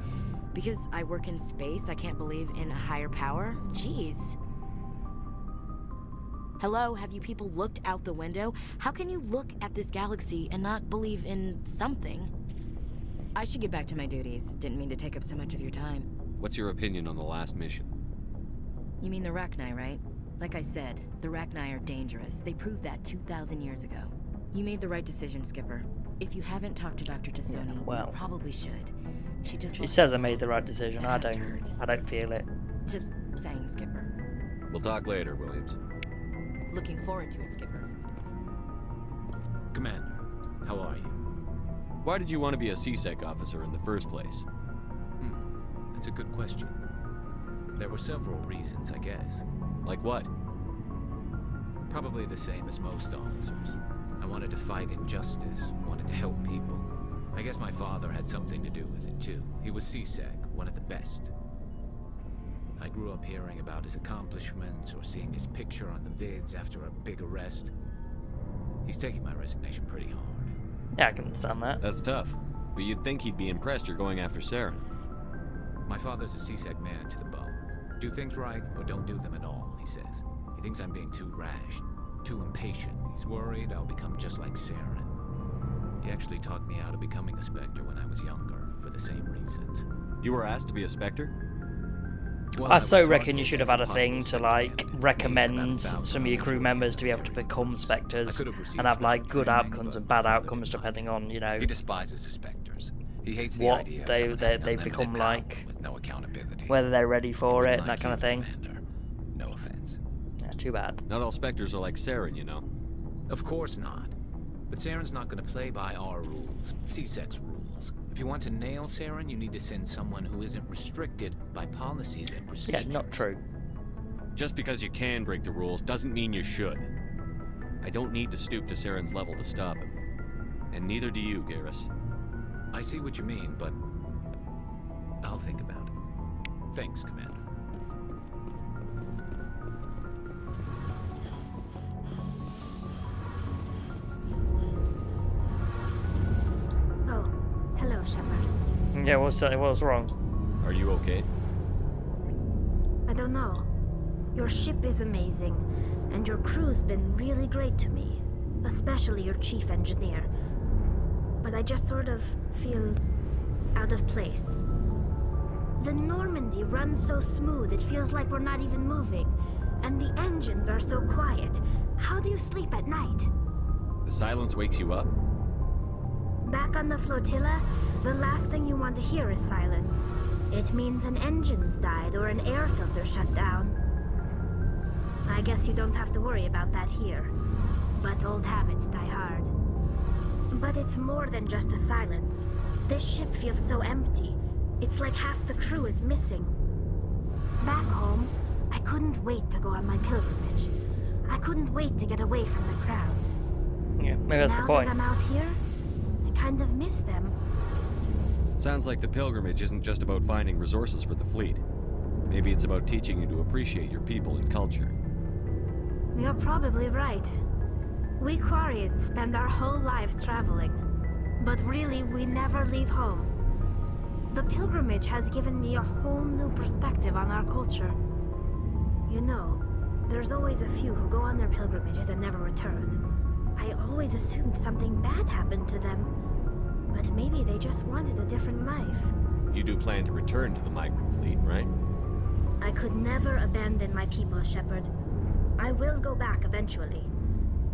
Because I work in space, I can't believe in a higher power? Jeez. Hello, have you people looked out the window? How can you look at this galaxy and not believe in something? I should get back to my duties. Didn't mean to take up so much of your time. What's your opinion on the last mission? You mean the Rachni, right? Like I said, the Rachni are dangerous. They proved that 2,000 years ago. You made the right decision, Skipper. If you haven't talked to Dr. Tassoni, well, you probably should. She says I made the right decision. I don't feel it. Just saying, Skipper. We'll talk later, Williams. Looking forward to it, Skipper. Commander, how are you? Why did you want to be a CSEC officer in the first place? That's a good question. There were several reasons, I guess. Like what? Probably the same as most officers. I wanted to fight injustice, wanted to help people. I guess my father had something to do with it too. He was CSEC, one of the best. I grew up hearing about his accomplishments or seeing his picture on the vids after a big arrest. He's taking my resignation pretty hard. Yeah, I can understand that. That's tough. But you'd think he'd be impressed you're going after Saren. My father's a CSEC man to the bone. Do things right or don't do them at all, he says. He thinks I'm being too rash, too impatient. He's worried I'll become just like Saren. He actually talked me out of becoming a Spectre when I was younger, for the same reasons. You were asked to be a Spectre? Well, I so reckon you should have had a thing to like recommend some of your crew members to be able to become Spectres and have like good outcomes and bad outcomes depending on, you know, He despises the Spectres. He hates the what idea of they someone having they unlimited become power like, with no accountability. whether they're ready for it and that kind of thing. No offense. Yeah, too bad. Not all Spectres are like Saren, you know. Of course not. But Saren's not going to play by our rules, CSEC's rules. If you want to nail Saren, you need to send someone who isn't restricted by policies and procedures. Yeah, not true. Just because you can break the rules doesn't mean you should. I don't need to stoop to Saren's level to stop him. And neither do you, Garrus. I see what you mean, but I'll think about it. Thanks, Commander. Oh, hello, Shepard. Yeah, what's wrong? Are you okay? I don't know. Your ship is amazing, and your crew's been really great to me, especially your chief engineer. But I just sort of feel out of place. The Normandy runs so smooth it feels like we're not even moving, and the engines are so quiet. How do you sleep at night? The silence wakes you up? Back on the flotilla, the last thing you want to hear is silence. It means an engine's died or an air filter shut down. I guess you don't have to worry about that here. But old habits die hard. But it's more than just the silence. This ship feels so empty. It's like half the crew is missing. Back home, I couldn't wait to go on my pilgrimage. I couldn't wait to get away from the crowds. Yeah, maybe that's the point. Now that I'm out here, I kind of miss them. Sounds like the pilgrimage isn't just about finding resources for the fleet. Maybe it's about teaching you to appreciate your people and culture. You're probably right. We Quarians spend our whole lives traveling, but really we never leave home. The pilgrimage has given me a whole new perspective on our culture. You know, there's always a few who go on their pilgrimages and never return. I always assumed something bad happened to them, but maybe they just wanted a different life. You do plan to return to the migrant fleet, right? I could never abandon my people, Shepard. I will go back eventually,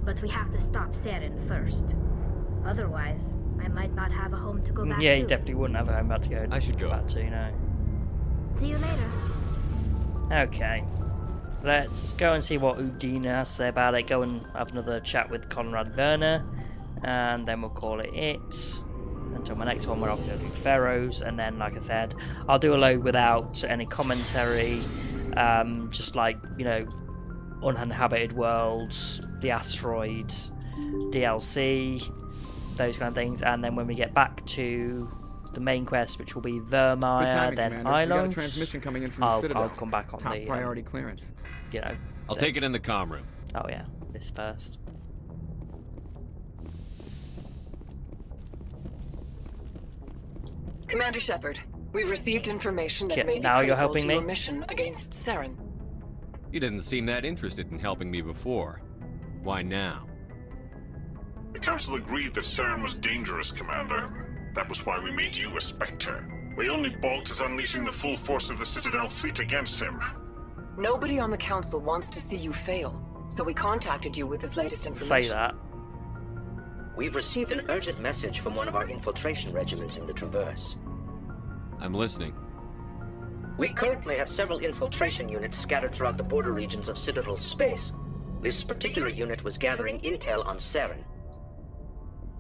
but we have to stop Saren first. Otherwise, I might not have a home to go back to. Yeah, you definitely wouldn't have a home to go. I should go back to, you know. See you later. Okay. Let's go and see what Udina has to say about it. Go and have another chat with Conrad Werner, and then we'll call it until my next one, where obviously I'll do Pharaohs, and then, like I said, I'll do a load without any commentary, just like, you know, Uninhabited Worlds, the Asteroid, DLC, those kind of things, and then when we get back to the main quest, which will be Vermeer, then Commander. We got a Islands, transmission coming in from the Citadel. I'll come back on Top the priority clearance. You know, I'll take it in the comm room. Oh yeah, this first. Commander Shepard, we've received information that Shit, may be now you're critical helping to me? your mission against Saren. You didn't seem that interested in helping me before. Why now? The Council agreed that Saren was dangerous, Commander. That was why we made you a Spectre. We only balked at unleashing the full force of the Citadel fleet against him. Nobody on the Council wants to see you fail, so we contacted you with this latest information. Say that. We've received an urgent message from one of our infiltration regiments in the Traverse. I'm listening. We currently have several infiltration units scattered throughout the border regions of Citadel space. This particular unit was gathering intel on Saren.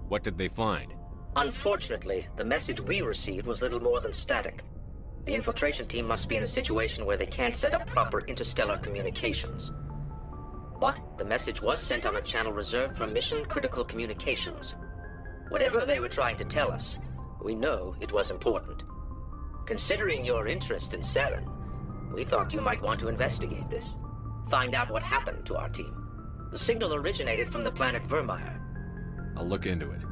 What did they find? Unfortunately, the message we received was little more than static. The infiltration team must be in a situation where they can't set up proper interstellar communications. But the message was sent on a channel reserved for mission-critical communications. Whatever they were trying to tell us, we know it was important. Considering your interest in Saren, we thought you might want to investigate this. Find out what happened to our team. The signal originated from the planet Vermeer. I'll look into it.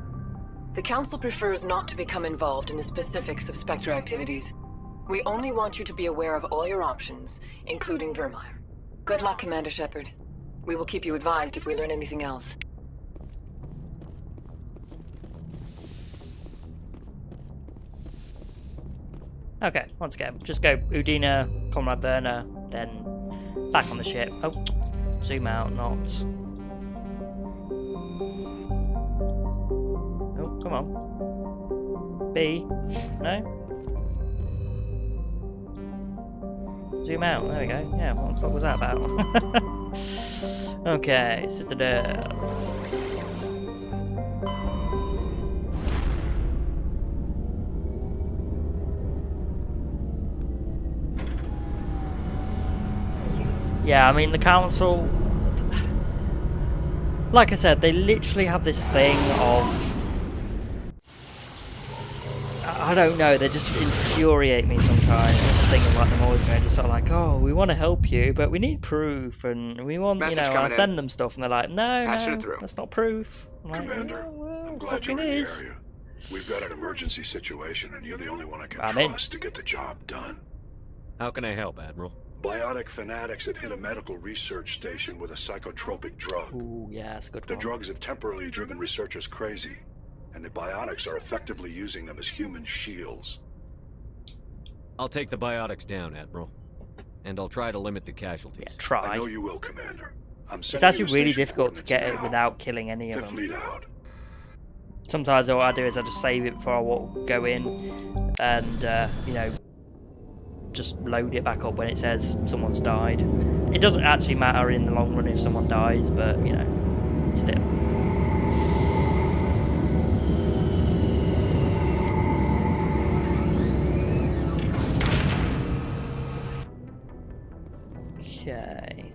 The Council prefers not to become involved in the specifics of Spectre activities. We only want you to be aware of all your options, including Vermeer. Good luck, Commander Shepard. We will keep you advised if we learn anything else. Okay, once again, just go Udina, Comrade Burner, then back on the ship. Oh, zoom out, not. Oh, come on. B, no? Zoom out, there we go. Yeah, what the fuck was that about? Okay, Citadel. Yeah, I mean, the Council, like I said, they literally have this thing of, I don't know, they just infuriate me sometimes. That's the thing about them always going to sort of like, oh, we want to help you, but we need proof, and we want, you know, I send them stuff, and they're like, no, that's not proof. I'm like, Commander, I'm glad you're in the area. We've got an emergency situation, and you're the only one I can trust to get the job done. How can I help, Admiral? Biotic fanatics have hit a medical research station with a psychotropic drug. Ooh, yeah, that's a good one. The drugs have temporarily driven researchers crazy, and the biotics are effectively using them as human shields. I'll take the biotics down, Admiral. And I'll try to limit the casualties. Yeah, try. I know you will, Commander. It's actually really difficult to get it without killing any of them. Sometimes what I do is I just save it before I go in and, you know, just load it back up when it says someone's died. It doesn't actually matter in the long run if someone dies, but, you know, still. Okay.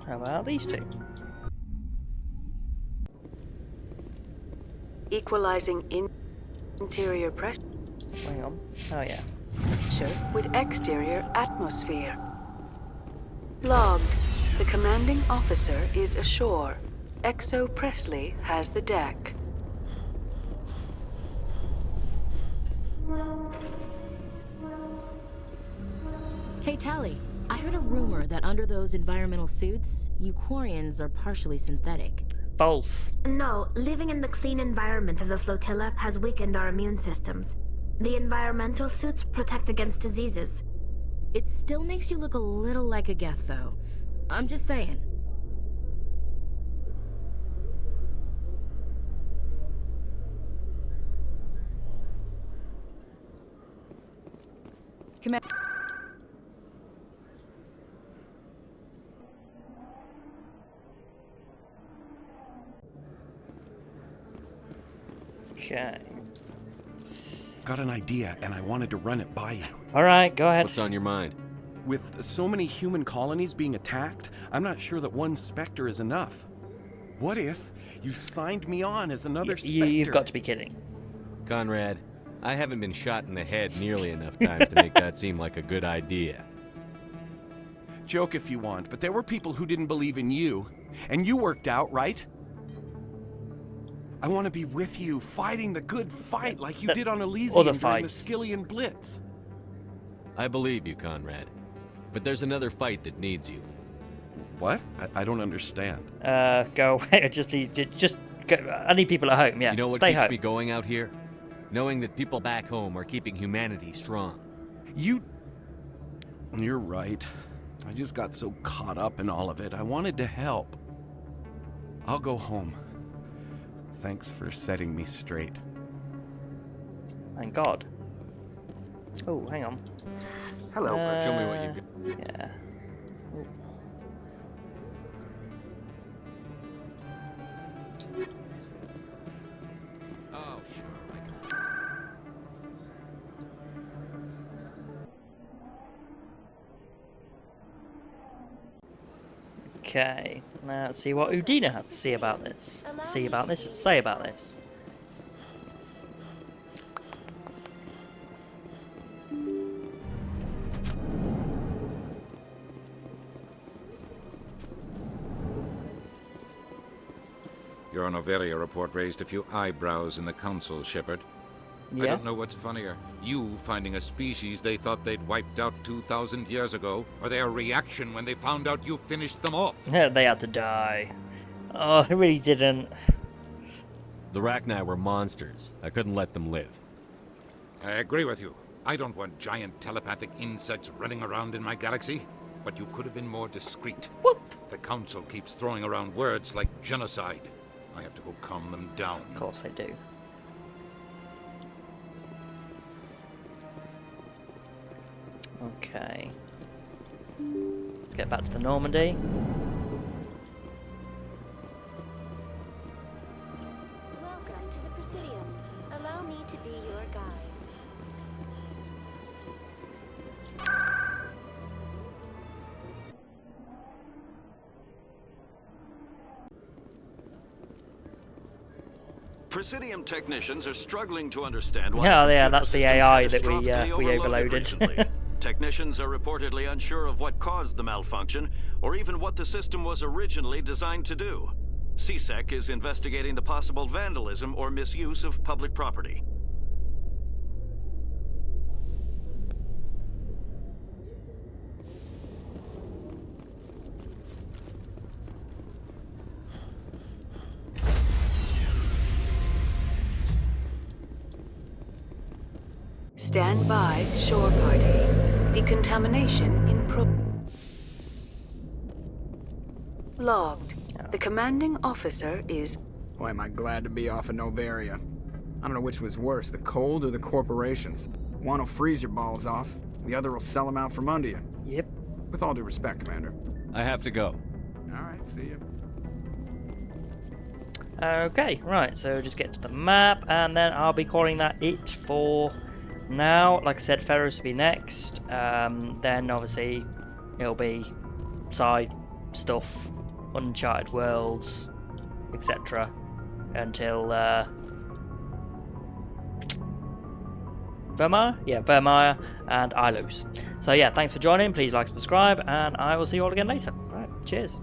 How about these two? Equalizing interior pressure. Hang on. Oh yeah. With exterior atmosphere. Logged. The commanding officer is ashore. Exo Presley has the deck. Hey, Tally. I heard a rumor that under those environmental suits, Euquarians are partially synthetic. False. No, living in the clean environment of the flotilla has weakened our immune systems. The environmental suits protect against diseases. It still makes you look a little like a Geth, though. I'm just saying. Okay. Got an idea, and I wanted to run it by you. All right, go ahead. What's on your mind? With so many human colonies being attacked, I'm not sure that one Spectre is enough. What if you signed me on as another Spectre? You've got to be kidding. Conrad, I haven't been shot in the head nearly enough times to make that seem like a good idea. Joke if you want, but there were people who didn't believe in you, and you worked out, right? I want to be with you, fighting the good fight like you did on Elysium during the Skillian Blitz. I believe you, Conrad. But there's another fight that needs you. What? I don't understand. Go away. I need people at home, yeah. You know what Stay keeps home. me going out here? Knowing that people back home are keeping humanity strong. You're right. I just got so caught up in all of it. I wanted to help. I'll go home. Thanks for setting me straight. Thank God. Oh, hang on. Hello. Show me what you got. Yeah. Oh, sure. Okay, now let's see what Udina has to say about this. Say about this. Your Noveria report raised a few eyebrows in the council, Shepard. Yeah? I don't know what's funnier, you finding a species they thought they'd wiped out 2,000 years ago, or their reaction when they found out you finished them off. They had to die. Oh, they really didn't. The Rachni were monsters. I couldn't let them live. I agree with you. I don't want giant telepathic insects running around in my galaxy, but you could have been more discreet. Whoop. The council keeps throwing around words like genocide. I have to go calm them down. Of course they do. Okay. Let's get back to the Normandy. Welcome to the Presidium. Allow me to be your guide. Presidium technicians are struggling to understand why. Yeah, that's the AI that we catastrophically overloaded. recently. Technicians are reportedly unsure of what caused the malfunction, or even what the system was originally designed to do. CSEC is investigating the possible vandalism or misuse of public property. Stand by, shore party. Decontamination in Logged. The commanding officer is... Boy, am I glad to be off of Noveria. I don't know which was worse, the cold or the corporations. One will freeze your balls off, the other will sell them out from under you. Yep. With all due respect, Commander. I have to go. Alright, see you. Okay, right, so just get to the map, and then I'll be calling that it for now. Like I said, Ferris will be next. Then obviously it'll be side stuff, Uncharted Worlds, etc. until Vermeer? Yeah, Vermeer and I lose. So yeah, thanks for joining. Please like, subscribe, and I will see you all again later. All right, cheers.